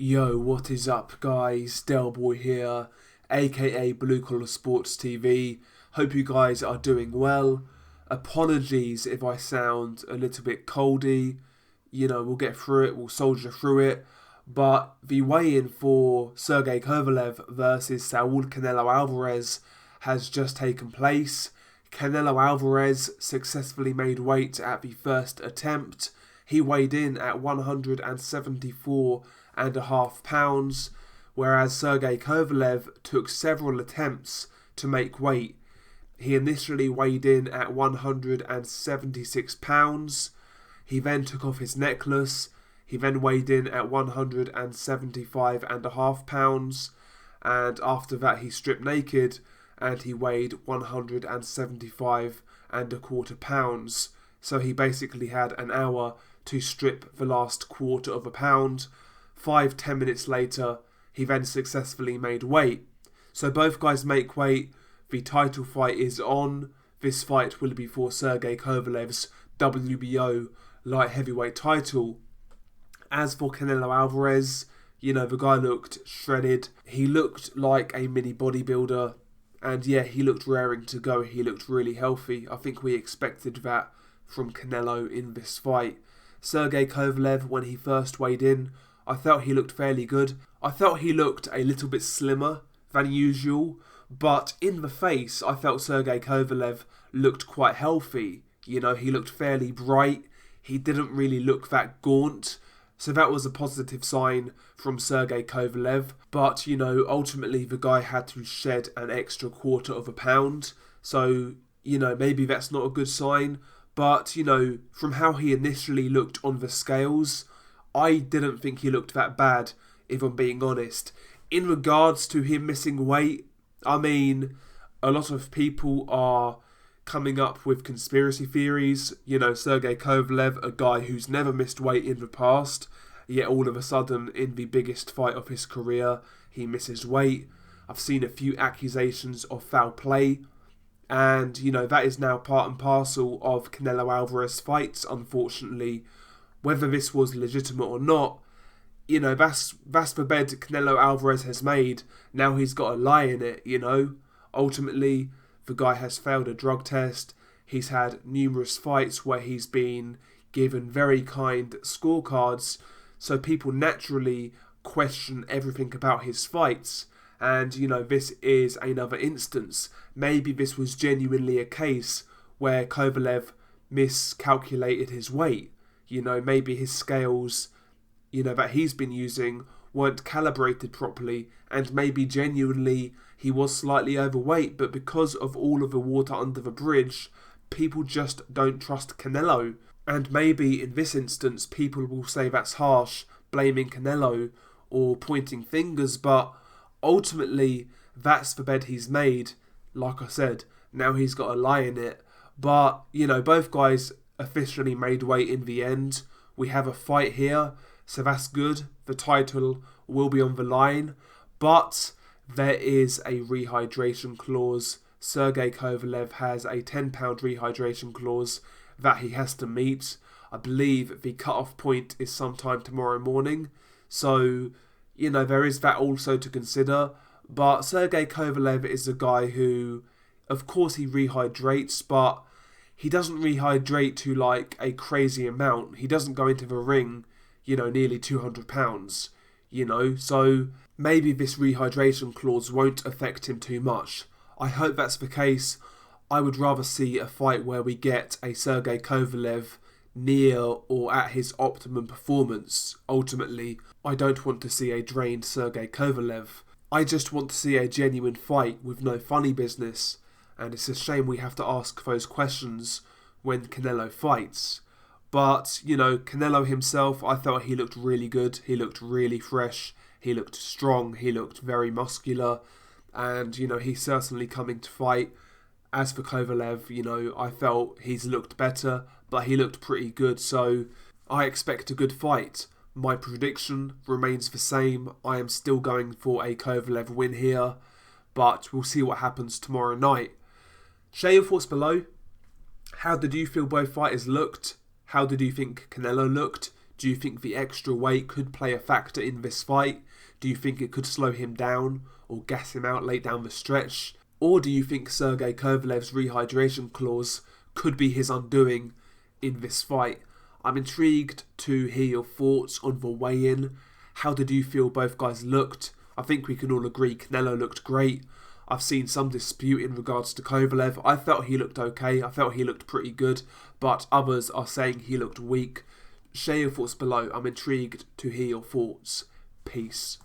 Yo, what is up guys? Delboy here, aka Blue Collar Sports TV. Hope you guys are doing well. Apologies if I sound a little bit coldy. We'll get through it, we'll soldier through it. But the weigh-in for Sergey Kovalev versus Saul Canelo Alvarez has just taken place. Canelo Alvarez successfully made weight at the first attempt. He weighed in at 174.5 pounds, whereas Sergey Kovalev took several attempts to make weight. He initially weighed in at 176 pounds. He then took off his necklace. He then weighed in at 175.5 pounds, and after that he stripped naked and he weighed 175.25 pounds. So he basically had an hour to strip the last quarter of a pound. 5-10 minutes later, he then successfully made weight. So both guys make weight. The title fight is on. This fight will be for Sergey Kovalev's WBO light heavyweight title. As for Canelo Alvarez, the guy looked shredded. He looked like a mini bodybuilder. And yeah, he looked raring to go. He looked really healthy. I think we expected that from Canelo in this fight. Sergey Kovalev, when he first weighed in, I felt he looked fairly good. I felt he looked a little bit slimmer than usual, but in the face, I felt Sergey Kovalev looked quite healthy. He looked fairly bright. He didn't really look that gaunt. So that was a positive sign from Sergey Kovalev. But, ultimately the guy had to shed an extra quarter of a pound. So, maybe that's not a good sign. But, from how he initially looked on the scales, I didn't think he looked that bad, if I'm being honest. In regards to him missing weight, a lot of people are coming up with conspiracy theories. Sergey Kovalev, a guy who's never missed weight in the past, yet all of a sudden, in the biggest fight of his career, he misses weight. I've seen a few accusations of foul play. And, that is now part and parcel of Canelo Alvarez fights, unfortunately. Whether this was legitimate or not, that's the bed Canelo Alvarez has made. Now he's got a lie in it, Ultimately, the guy has failed a drug test. He's had numerous fights where he's been given very kind scorecards. So people naturally question everything about his fights. And, this is another instance. Maybe this was genuinely a case where Kovalev miscalculated his weight. Maybe his scales, that he's been using weren't calibrated properly. And maybe genuinely he was slightly overweight. But because of all of the water under the bridge, people just don't trust Canelo. And maybe in this instance, people will say that's harsh, blaming Canelo or pointing fingers. But ultimately, that's the bed he's made. Like I said, now he's got a lie in it. But, both guys officially made weight in the end. We have a fight here, so that's good. The title will be on the line. But there is a rehydration clause. Sergey Kovalev has a £10 rehydration clause that he has to meet. I believe the cut-off point is sometime tomorrow morning. So, there is that also to consider. But Sergey Kovalev is a guy who, of course, he rehydrates, but he doesn't rehydrate to like a crazy amount. He doesn't go into the ring, nearly 200 pounds, So maybe this rehydration clause won't affect him too much. I hope that's the case. I would rather see a fight where we get a Sergey Kovalev near or at his optimum performance. Ultimately, I don't want to see a drained Sergey Kovalev. I just want to see a genuine fight with no funny business, and it's a shame we have to ask those questions when Canelo fights. But, Canelo himself, I felt he looked really good. He looked really fresh. He looked strong. He looked very muscular. And, he's certainly coming to fight. As for Kovalev, I felt he's looked better, but he looked pretty good. So I expect a good fight. My prediction remains the same. I am still going for a Kovalev win here, but we'll see what happens tomorrow night. Share your thoughts below. How did you feel both fighters looked? How did you think Canelo looked? Do you think the extra weight could play a factor in this fight? Do you think it could slow him down or gas him out late down the stretch? Or do you think Sergey Kovalev's rehydration clause could be his undoing in this fight? I'm intrigued to hear your thoughts on the weigh-in. How did you feel both guys looked? I think we can all agree Canelo looked great. I've seen some dispute in regards to Kovalev. I felt he looked okay. I felt he looked pretty good. But others are saying he looked weak. Share your thoughts below. I'm intrigued to hear your thoughts. Peace.